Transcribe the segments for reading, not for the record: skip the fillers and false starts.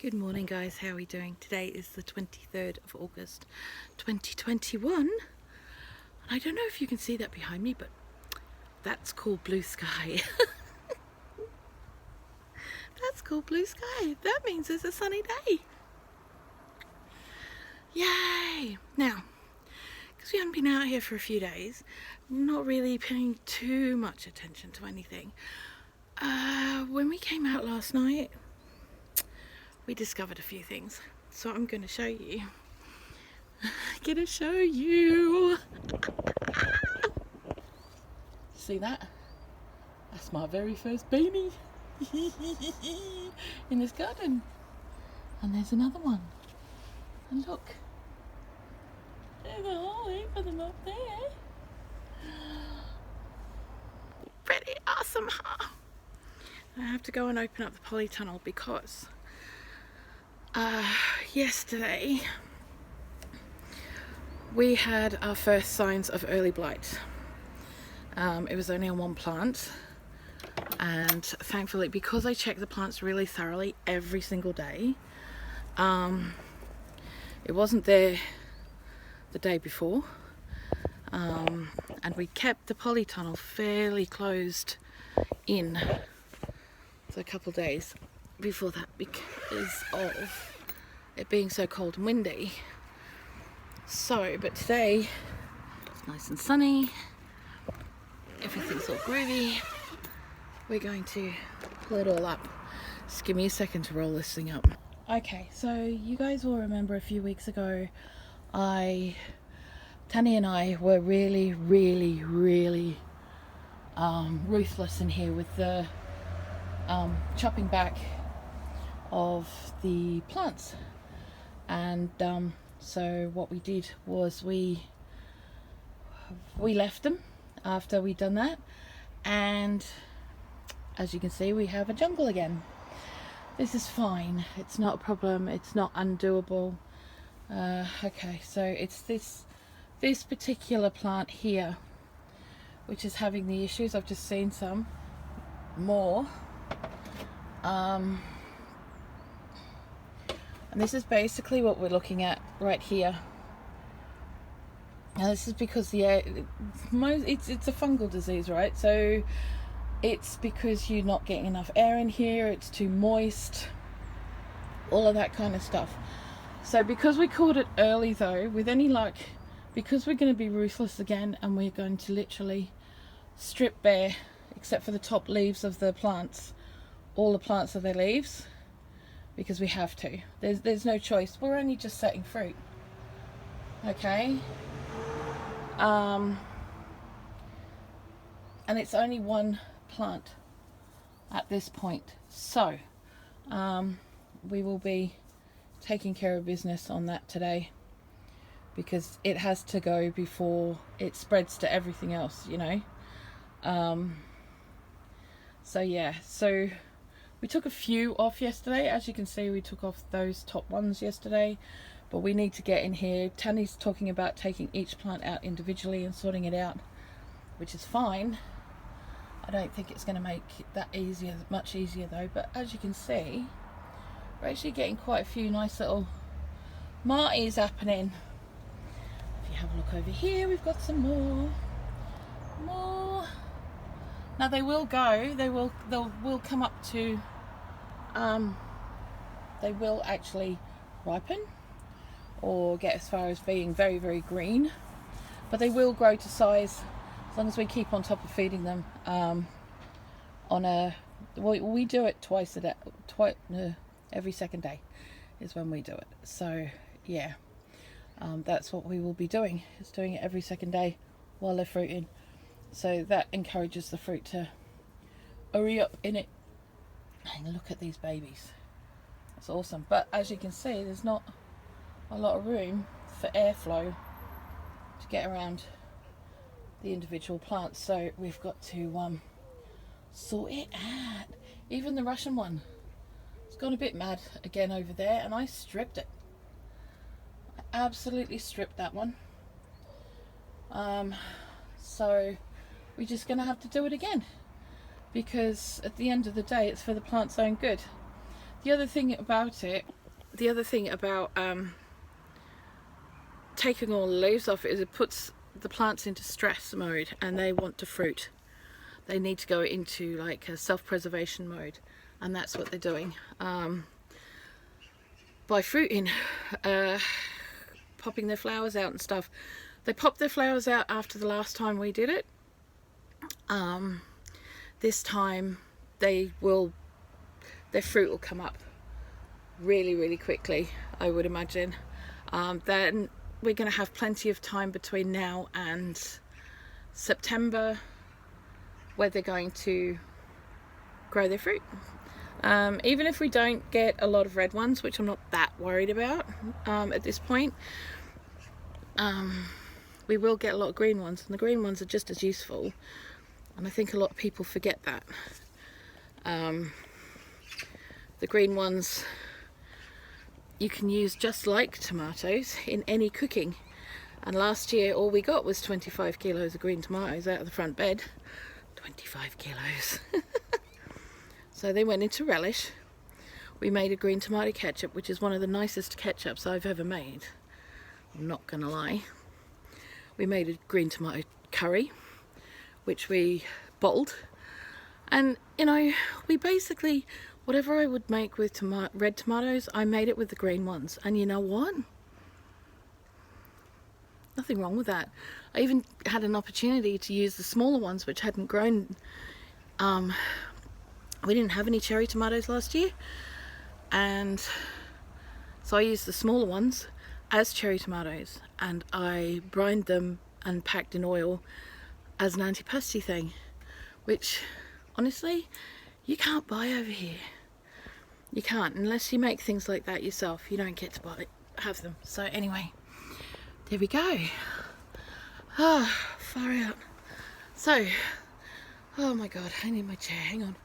Good morning guys, how are we doing? Today is the 23rd of August 2021 and I don't know if you can see that behind me, but that's called blue sky. That's called blue sky. That means it's a sunny day. Yay! Now, because we haven't been out here for a few days, not really paying too much attention to anything. When we came out last night, we discovered a few things, so I'm going to show you. See that? That's my very first baby in this garden. And there's another one. And look, there's a whole heap of them up there. Pretty awesome, huh? I have to go and open up the polytunnel because yesterday we had our first signs of early blight. It was only on one plant, and thankfully, because I check the plants really thoroughly every single day, it wasn't there the day before, and we kept the polytunnel fairly closed in for a couple of days before that because of it being so cold and windy. So, but today it's nice and sunny, everything's all groovy. We're going to pull it all up. Just give me a second to roll this thing up. Okay, so you guys will remember a few weeks ago Tanny and I were really ruthless in here with the chopping back of the plants, and so what we did was we left them after we'd done that, and as you can see, we have a jungle again. This is fine, it's not a problem, it's not undoable. Okay, so it's this particular plant here which is having the issues. I've just seen some more. And this is basically what we're looking at right here. Now this is because it's a fungal disease, right? So it's because you're not getting enough air in here, it's too moist, all of that kind of stuff. So because we caught it early though, with any luck, because we're going to be ruthless again and we're going to literally strip bare, except for the top leaves of the plants, all the plants of their leaves, because we have to. There's no choice. We're only just setting fruit. Okay? And it's only one plant at this point. So, we will be taking care of business on that today, because it has to go before it spreads to everything else, you know. So yeah, so we took a few off yesterday. As you can see, we took off those top ones yesterday, but we need to get in here. Tanny's talking about taking each plant out individually and sorting it out, which is fine. I don't think it's going to make that much easier though, but as you can see, we're actually getting quite a few nice little marties happening. If you have a look over here, we've got some more. Now they will come up to, they will actually ripen or get as far as being very green, but they will grow to size as long as we keep on top of feeding them. We do it twice a day, every second day is when we do it. So yeah, that's what we will be doing, is doing it every second day while they're fruiting. So that encourages the fruit to hurry up in it. And look at these babies. That's awesome. But as you can see, there's not a lot of room for airflow to get around the individual plants. So we've got to sort it out. Even the Russian one, it's gone a bit mad again over there, and I stripped it. I absolutely stripped that one. So we're just going to have to do it again, because at the end of the day, it's for the plant's own good. the other thing about taking all the leaves off is it puts the plants into stress mode, and they want to fruit. They need to go into like a self-preservation mode, and that's what they're doing by fruiting, popping their flowers out and stuff. They popped their flowers out after the last time we did it. This time their fruit will come up really quickly, I would imagine. Then we're going to have plenty of time between now and September where they're going to grow their fruit. Even if we don't get a lot of red ones, which I'm not that worried about at this point, we will get a lot of green ones, and the green ones are just as useful, and I think a lot of people forget that. The green ones you can use just like tomatoes in any cooking, and last year all we got was 25 kilos of green tomatoes out of the front bed. 25 kilos. So they went into relish. We made a green tomato ketchup, which is one of the nicest ketchups I've ever made, I'm not gonna lie. We made a green tomato curry, which we bottled, and you know, we basically, whatever I would make with red tomatoes, I made it with the green ones, and you know what? Nothing wrong with that. I even had an opportunity to use the smaller ones, which hadn't grown. We didn't have any cherry tomatoes last year, and so I used the smaller ones as cherry tomatoes, and I brined them and packed in oil as an antipasti thing, which honestly you can't buy over here. You can't, unless you make things like that yourself. You don't get to have them. So anyway, there we go. Far out. So, oh my god, I need my chair, hang on.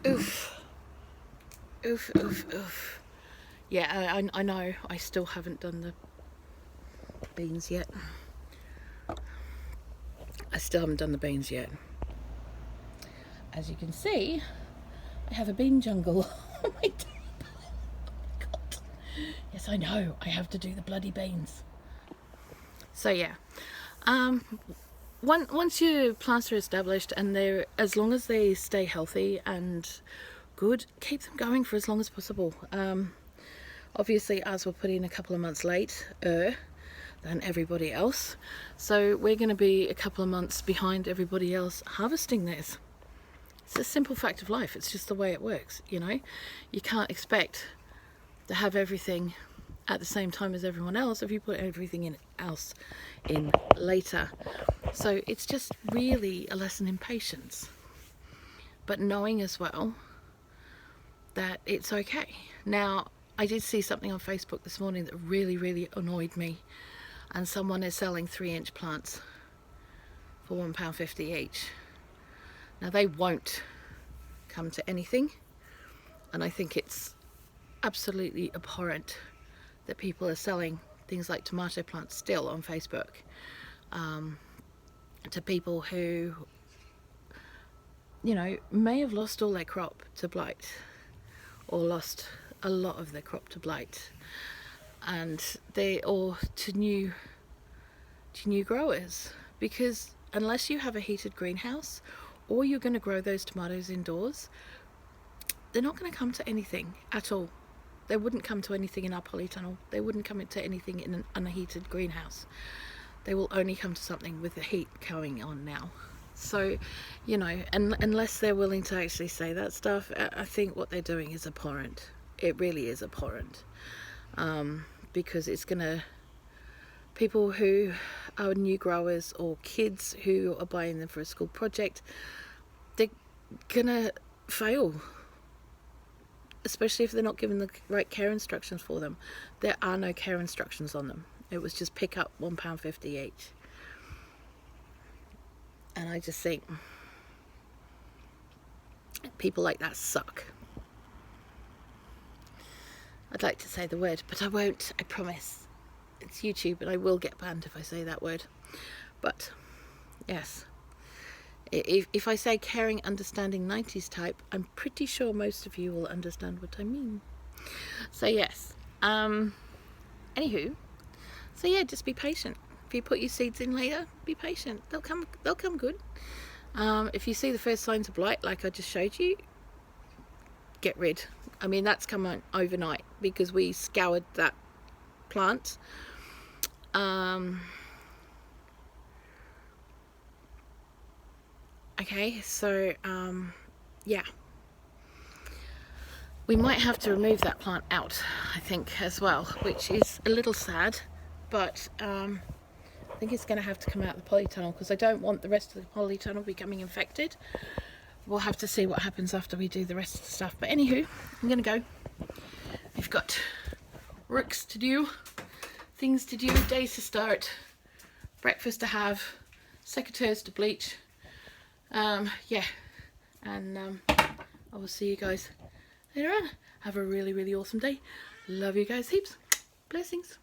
Oof. Yeah, I know I still haven't done the beans yet. As you can see, I have a bean jungle on my table. Oh my god. Yes, I know, I have to do the bloody beans. So yeah, once your plants are established, and they're, as long as they stay healthy and good, keep them going for as long as possible. Obviously ours were put in a couple of months later than everybody else, so we're going to be a couple of months behind everybody else harvesting this. It's a simple fact of life. It's just the way it works, you know. You can't expect to have everything at the same time as everyone else if you put everything else in later. So it's just really a lesson in patience, but knowing as well that it's okay. Now, I did see something on Facebook this morning that really annoyed me, and someone is selling 3-inch plants for £1.50 each. Now, they won't come to anything, and I think it's absolutely abhorrent that people are selling things like tomato plants still on Facebook to people who, you know, may have lost all their crop to blight, or lost a lot of their crop to blight, and or to new growers, because unless you have a heated greenhouse or you're going to grow those tomatoes indoors, they're not going to come to anything at all. They wouldn't come to anything in our polytunnel. They wouldn't come to anything in an unheated greenhouse. They will only come to something with the heat going on now. So, you know, and unless they're willing to actually say that stuff, I think what they're doing is abhorrent. It really is abhorrent, because it's gonna, people who are new growers or kids who are buying them for a school project, they're gonna fail, especially if they're not given the right care instructions for them. There are no care instructions on them. It was just pick up £1.50 each. And I just think people like that suck. I'd like to say the word, but I won't, I promise. It's YouTube and I will get banned if I say that word. But yes, If I say caring, understanding 90s type, I'm pretty sure most of you will understand what I mean. So yes, anywho, so yeah, just be patient. If you put your seeds in later, be patient. They'll come good. If you see the first signs of blight, like I just showed you, get rid. I mean, that's come on overnight because we scoured that plant. Okay, so yeah, we might have to remove that plant out, I think, as well, which is a little sad, but I think it's going to have to come out of the polytunnel because I don't want the rest of the polytunnel becoming infected. We'll have to see what happens after we do the rest of the stuff. But anywho, I'm going to go. We've got works to do, things to do, days to start, breakfast to have, secateurs to bleach. Yeah, and I will see you guys later on. Have a really, really awesome day. Love you guys heaps. Blessings.